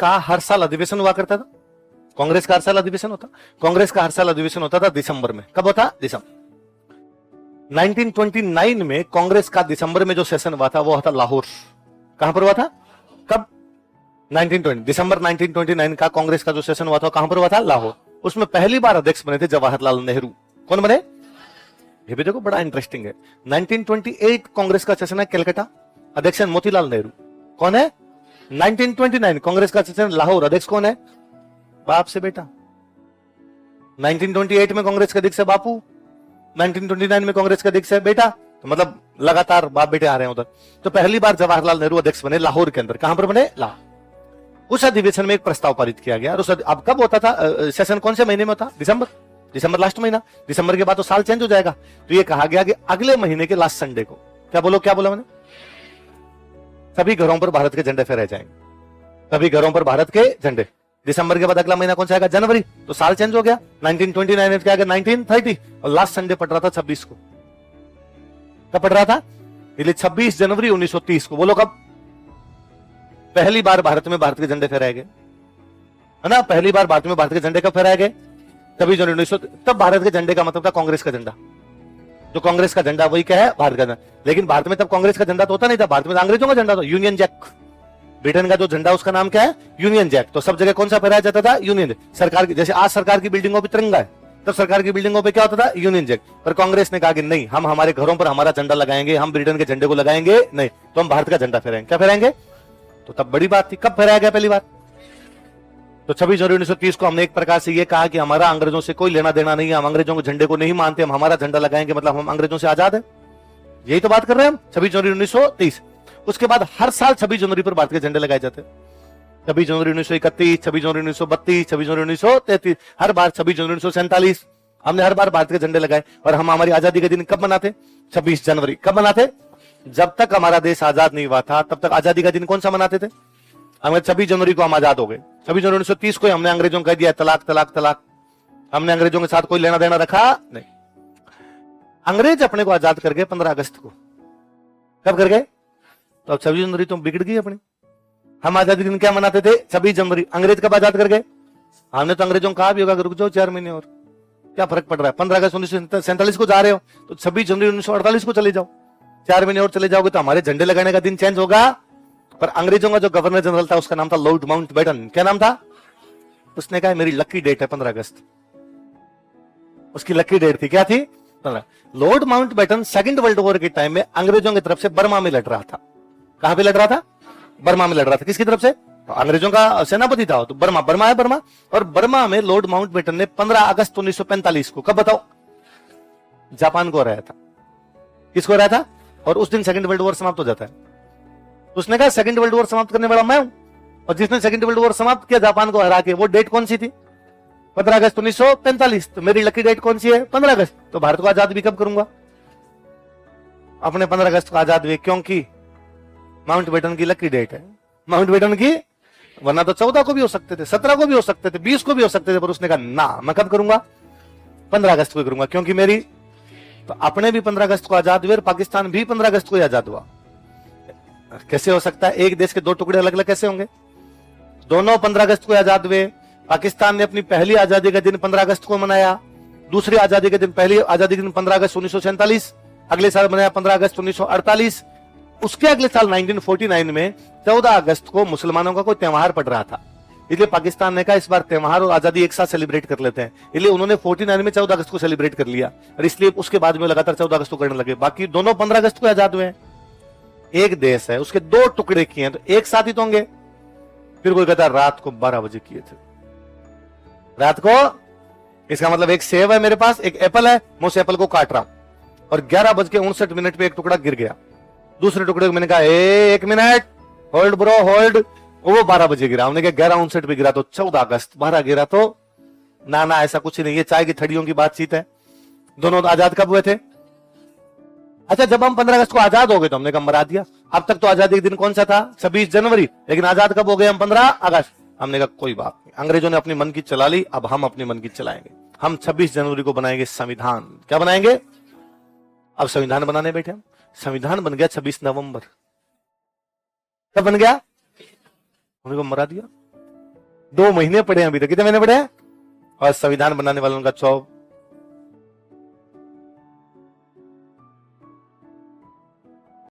का हर साल अधिवेशन हुआ करता था। कांग्रेस का हर साल अधिवेशन होता, कांग्रेस का हर साल अधिवेशन होता था दिसंबर में। कब होता? दिसंबर। 1929 में कांग्रेस का दिसंबर में जो सेशन हुआ था वो होता लाहौर। कहां पर हुआ था? कब? 1920 दिसंबर 1929 का कांग्रेस का जो सेशन हुआ था कहां पर हुआ था? लाहौर। उसमें पहली बार अध्यक्ष बने थे जवाहरलाल नेहरू। कौन बने? ये भी देखो बड़ा इंटरेस्टिंग है। 1928 कांग्रेस का सेशन है कलकत्ता, अध्यक्ष मोतीलाल नेहरू। कौन है? 1929 कांग्रेस का सेशन लाहौर, अध्यक्ष कौन है? बाप से बेटा। 1928 में कांग्रेस के अध्यक्ष है बापू, 1929 में कांग्रेस के अध्यक्ष है बेटा। तो मतलब लगातार बाप बेटे आ रहे हैं उधर। तो पहली बार जवाहरलाल नेहरू अध्यक्ष बने लाहौर के अंदर। कहां पर बने? लाहौर। उस अधिवेशन में एक प्रस्ताव पारित किया गया। और उस अब कब होता था सेशन? कौन से महीने में होता? दिसंबर। दिसंबर लास्ट महीना। दिसंबर के बाद तो साल चेंज हो जाएगा। तो ये कहा गया कि अगले महीने के लास्ट संडे को, क्या बोला मैंने? सभी घरों पर भारत के झंडे फहराए जाएंगे। सभी घरों पर भारत के झंडे। दिसंबर के बाद अगला महीना कौन सा आएगा? जनवरी। तो साल चेंज हो गया। 1929 में क्या आ गया? 1930। और लास्ट संडे पड़ रहा था 26 को। कब पड़ रहा था? इसलिए 26 जनवरी 1930 को। बोलो कब पहली बार भारत में भारत के झंडे फहराए गए? है ना? पहली बार भारत में भारत के झंडे कब फहराए गए? 26 जनवरी 1930। तब भारत के झंडे का मतलब था कांग्रेस का झंडा। जो कांग्रेस का झंडा वही क्या है? भारत का झंडा। लेकिन भारत में तब कांग्रेस का झंडा तो होता नहीं था, भारत में अंग्रेजों का झंडा था, यूनियन जैक। ब्रिटेन का जो झंडा उसका नाम क्या है? Union Jack. तो सब जगह कौन सा फहराया जाता था? Union Jack. सरकार की, जैसे आज सरकार की बिल्डिंगों पर तिरंगा है, तब सरकार की बिल्डिंगों पे क्या होता था? Union Jack. पर कांग्रेस ने कहा कि नहीं, हम हमारे घरों पर हमारा झंडा लगाएंगे, हम ब्रिटेन के झंडे को लगाएंगे नहीं, तो हम भारत का झंडा फहराएंगे। क्या फहराएंगे? तो तब बड़ी बात थी। कब फहराया गया पहली बार? तो 26 जनवरी 1930 को हमने एक प्रकार से ये कहा कि हमारा अंग्रेजों से कोई लेना देना नहीं है, हम अंग्रेजों के झंडे को नहीं मानते, हम हमारा झंडा लगाएंगे, मतलब हम अंग्रेजों से आजाद है। यही तो बात कर रहे हैं हम। 26 जनवरी 1930। उसके बाद हर साल 26 जनवरी पर भारत के झंडे लगाए जाते हैं। 26 जनवरी 1931, 26 जनवरी 1932, 26 जनवरी 1933, हर बार 26 जनवरी 1947 हमने हर बार भारत के झंडे लगाए। और हम हमारी आजादी के दिन कब मनाते? 26 जनवरी। कब मनाते? जब तक हमारा देश आजाद नहीं हुआ था तब तक आजादी का दिन कौन सा मनाते थे? हमें 26 जनवरी को हम आजाद हो गए। 26 जनवरी 1930 को हमने अंग्रेजों को कह दिया तलाक तलाक तलाक। हमने अंग्रेजों के साथ कोई लेना देना रखा नहीं। अंग्रेज अपने को आजाद कर गए 15 अगस्त को। कब कर गए? तो अब 26 जनवरी तो बिगड़ गई अपनी। हम आजादी दिन क्या मनाते थे? 26 जनवरी। अंग्रेज कब आजाद कर गए? हमने तो अंग्रेजों को कहा भी होगा कि रुक जाओ 4 महीने और, क्या फर्क पड़ रहा है? 15 अगस्त 1947 को जा रहे हो तो 26 जनवरी 1948 को चले जाओ, 4 महीने और चले जाओगे तो हमारे झंडे लगाने का दिन चेंज होगा। पर अंग्रेजों का जो गवर्नर जनरल था उसका नाम था लॉर्ड माउंटबेटन। क्या नाम था? उसने कहा मेरी लकी डेट है 15 अगस्त। उसकी लकी डेट थी, क्या थी? 15। Lord Mountbatten second world war के टाइम में अंग्रेजों की तरफ से बर्मा में लड़ रहा था। कहां पे लड़ रहा था? बर्मा में लड़ रहा था। किसकी तरफ से? तो अंग्रेजों का सेनापति था तो बर्मा है बर्मा। और बर्मा में लॉर्ड माउंटबेटन ने 15 अगस्त 1945 को, कब बताओ? जापान को हराया था। किसको हराया था? और उस दिन सेकंड वर्ल्ड वॉर समाप्त हो जाता है। उसने कहा सेकंड वर्ल्ड वॉर समाप्त करने वाला मैं हूं, और जिसने सेकंड वर्ल्ड वॉर समाप्त किया जापान को हरा के, वो डेट कौन सी थी? 15 अगस्त 1945। तो मेरी लकी डेट कौन सी है? 15 अगस्त। तो भारत को आजाद भी कब करूंगा? अपने 15 अगस्त को आजाद हुए, क्योंकि माउंटबेटन की लकी डेट है। माउंटबेटन की, वरना तो 14 को भी हो सकते थे, 17 को भी हो सकते थे, 20 को भी हो सकते थे, पर उसने कहा ना, मैं कब करूंगा? 15 अगस्त को करूंगा, क्योंकि मेरी। तो अपने भी 15 अगस्त को आजाद हुए और पाकिस्तान भी 15 अगस्त को आजाद हुआ। कैसे हो सकता है? एक देश के दो टुकड़े अलग अलग कैसे होंगे? दोनों 15 अगस्त को आजाद हुए। पाकिस्तान ने अपनी पहली आजादी का दिन 15 अगस्त को मनाया, दूसरी आजादी के दिन, पहली आजादी के दिन 15 अगस्त 1947, अगले साल मनाया 15 अगस्त 1948। उसके अगले साल 1949 में 14 अगस्त को मुसलमानों का कोई त्योहार पड़ रहा था, इसलिए पाकिस्तान ने कहा इस बार त्योहार और आजादी एक साथ सेलिब्रेट कर लेते हैं। इसलिए उन्होंने 49 में 14 अगस्त को सेलिब्रेट कर लिया, और इसलिए उसके बाद में लगातार 14 अगस्त को करने लगे। बाकी दोनों 15 अगस्त को आजाद हुए हैं। एक देश है, उसके दो टुकड़े किए हैं, तो एक साथ ही तो होंगे। फिर कोई कहता है रात को 12 बजे किए थे। रात को, इसका मतलब एक सेब है मेरे पास, एक एप्पल है, मैं उस एप्पल को काट रहा हूं और 11:59 पे एक टुकड़ा गिर गया। दूसरे टुकड़े को मैंने कहा एक मिनट होल्ड ब्रो होल्ड, वो 12 बजे गिरा। हमने कहा 11:59 पे गिरा तो 14 अगस्त, 12 गिरा तो ना ऐसा कुछ नहीं, ये चाय की थड़ियों की बातचीत है। दोनों आजाद कब हुए थे? अच्छा, जब हम 15 अगस्त को आजाद हो गए तो हमने कहा मरा दिया। अब तक तो आजादी के दिन कौन सा था? 26 जनवरी। लेकिन आजाद कब हो गए हम? 15 अगस्त। हमने कहा कोई बात नहीं, अंग्रेजों ने अपनी मन की चला ली, अब हम अपनी मन की चलाएंगे। हम 26 जनवरी को बनाएंगे संविधान। क्या बनाएंगे? अब संविधान बनाने बैठे हम। संविधान बन गया 26 नवंबर। कब बन गया? हमने को मरा दिया। 2 महीने पड़े हैं अभी तक, कितने महीने पड़े हैं? और संविधान बनाने वालों का